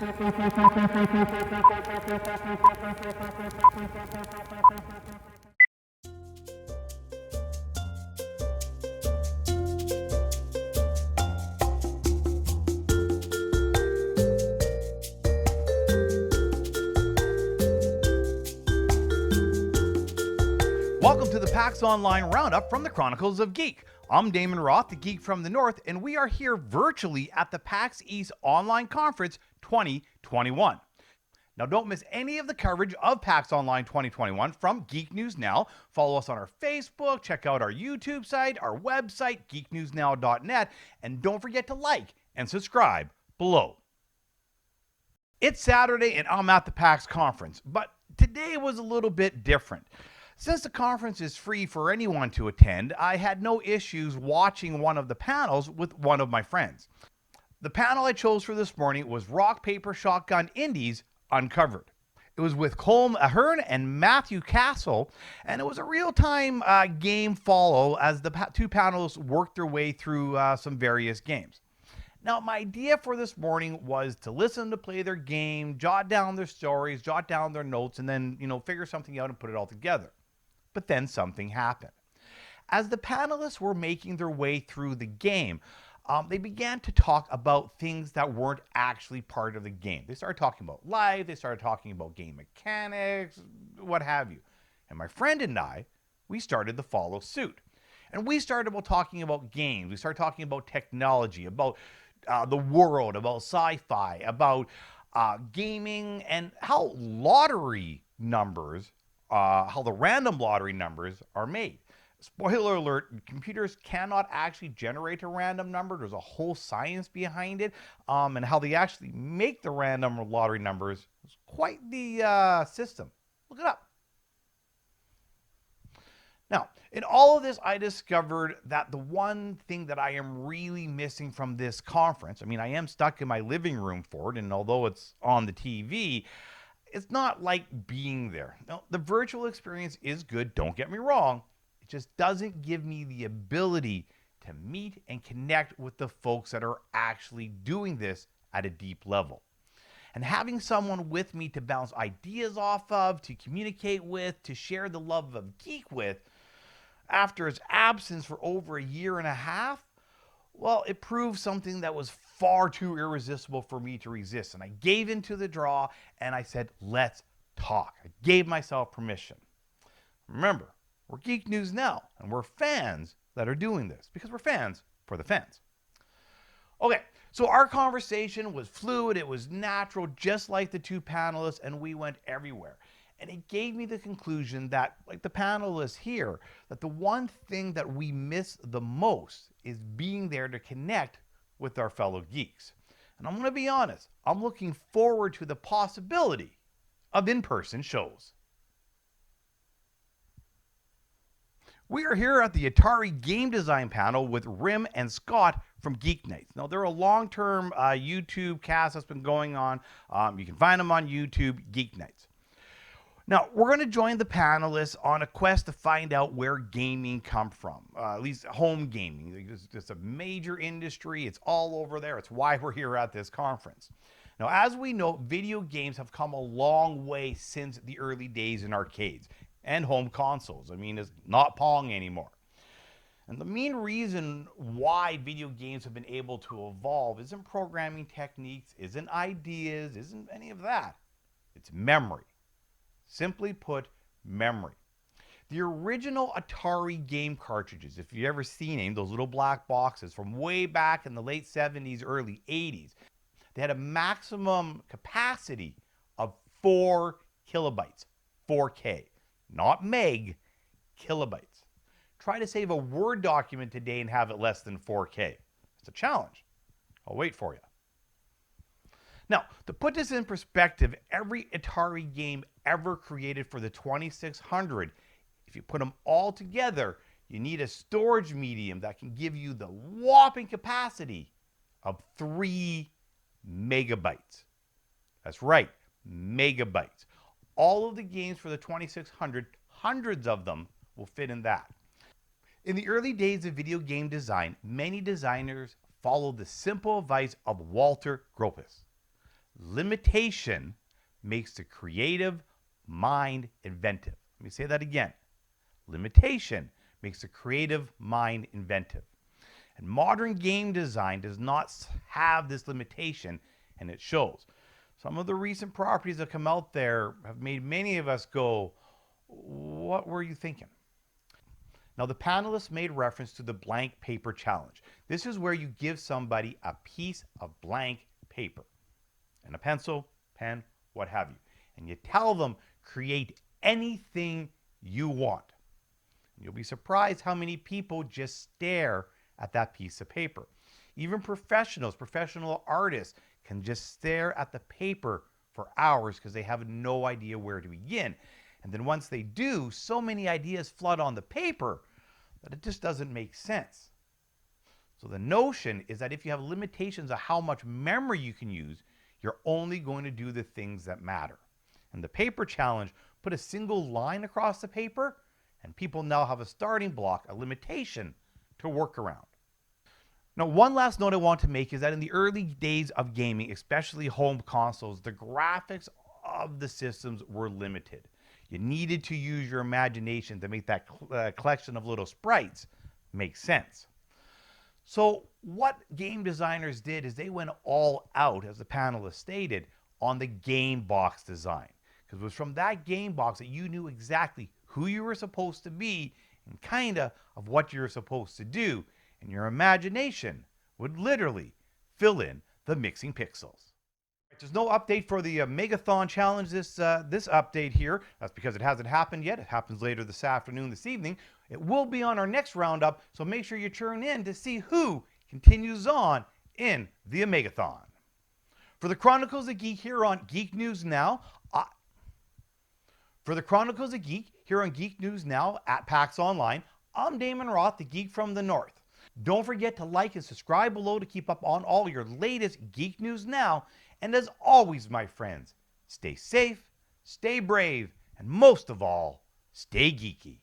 Welcome to the Pax Online Roundup from the Chronicles of Geek. I'm Damon Roth, the geek from the north, and we are here virtually at the PAX East Online Conference 2021. Now, don't miss any of the coverage of PAX Online 2021 from Geek News Now. Follow us on our Facebook, check out our YouTube site, our website, geeknewsnow.net, and don't forget to like and subscribe below. It's Saturday and I'm at the PAX conference, but today was a little bit different. Since the conference is free for anyone to attend, I had no issues watching one of the panels with one of my friends. The panel I chose for this morning was Rock, Paper, Shotgun Indies Uncovered. It was with Colm Ahern and Matthew Castle, and it was a real-time game follow as the two panels worked their way through some various games. Now, my idea for this morning was to listen to play their game, jot down their stories, jot down their notes, and then, figure something out and put it all together. But then something happened. As the panelists were making their way through the game, they began to talk about things that weren't actually part of the game. They started talking about life, they started talking about game mechanics, what have you. And my friend and I, we started to follow suit. And we started talking about games, we started talking about technology, about the world, about sci-fi, about gaming, and how lottery numbers how the random lottery numbers are made. Spoiler alert, computers cannot actually generate a random number. There's a whole science behind it, and how they actually make the random lottery numbers is quite the system. Look it up. Now, in all of this, I discovered that the one thing that I am really missing from this conference, I am stuck in my living room for it, and although it's on the TV, it's not like being there. Now, the virtual experience is good, don't get me wrong. It just doesn't give me the ability to meet and connect with the folks that are actually doing this at a deep level. And having someone with me to bounce ideas off of, to communicate with, to share the love of geek with, after its absence for over a year and a half, well, it proved something that was far too irresistible for me to resist. And I gave into the draw and I said, let's talk. I gave myself permission. Remember, we're Geek News Now and we're fans that are doing this because we're fans for the fans. Okay, so our conversation was fluid, it was natural, just like the two panelists, and we went everywhere. And it gave me the conclusion that, like the panelists here, that the one thing that we miss the most is being there to connect with our fellow geeks. And I'm going to be honest, I'm looking forward to the possibility of in-person shows. We are here at the Atari Game Design panel with Rim and Scott from Geek Nights. Now, they're a long-term YouTube cast that's been going on. You can find them on YouTube, Geek Nights. Now, we're going to join the panelists on a quest to find out where gaming comes from, at least home gaming. It's a major industry. It's all over there. It's why we're here at this conference. Now, as we know, video games have come a long way since the early days in arcades and home consoles. It's not Pong anymore. And the main reason why video games have been able to evolve isn't programming techniques, isn't ideas, isn't any of that. It's memory. Simply put, memory. The original Atari game cartridges, if you've ever seen any, those little black boxes from way back in the late 70s, early 80s, they had a maximum capacity of 4 kilobytes, 4K, not meg, kilobytes. Try to save a Word document today and have it less than 4K. It's a challenge. I'll wait for you. Now, to put this in perspective, every Atari game ever created for the 2600, if you put them all together, you need a storage medium that can give you the whopping capacity of 3 megabytes. That's right, megabytes. All of the games for the 2600, hundreds of them will fit in that. In the early days of video game design, many designers followed the simple advice of Walter Gropius. Limitation makes the creative mind inventive. Let me say that again. Limitation makes the creative mind inventive. And modern game design does not have this limitation, and it shows. Some of the recent properties that come out there have made many of us go, what were you thinking? Now, the panelists made reference to the blank paper challenge. This is where you give somebody a piece of blank paper and a pencil, pen, what have you. And you tell them, create anything you want. You'll be surprised how many people just stare at that piece of paper. Even professionals, professional artists can just stare at the paper for hours because they have no idea where to begin. And then once they do, so many ideas flood on the paper that it just doesn't make sense. So the notion is that if you have limitations of how much memory you can use, you're only going to do the things that matter. And the paper challenge put a single line across the paper, and people now have a starting block, a limitation to work around. Now, one last note I want to make is that in the early days of gaming, especially home consoles, the graphics of the systems were limited. You needed to use your imagination to make that collection of little sprites make sense. So what game designers did is they went all out, as the panelists stated, on the game box design. Because it was from that game box that you knew exactly who you were supposed to be and kind of what you were supposed to do. And your imagination would literally fill in the mixing pixels. There's no update for the Megathon Challenge this update here. That's because it hasn't happened yet. It happens later this afternoon, this evening. It will be on our next roundup, so make sure you tune in to see who continues on in the Megathon. For the Chronicles of Geek here on Geek News Now, at Pax Online, I'm Damon Roth, the Geek from the North. Don't forget to like and subscribe below to keep up on all your latest Geek News Now. And as always, my friends, stay safe, stay brave, and most of all, stay geeky.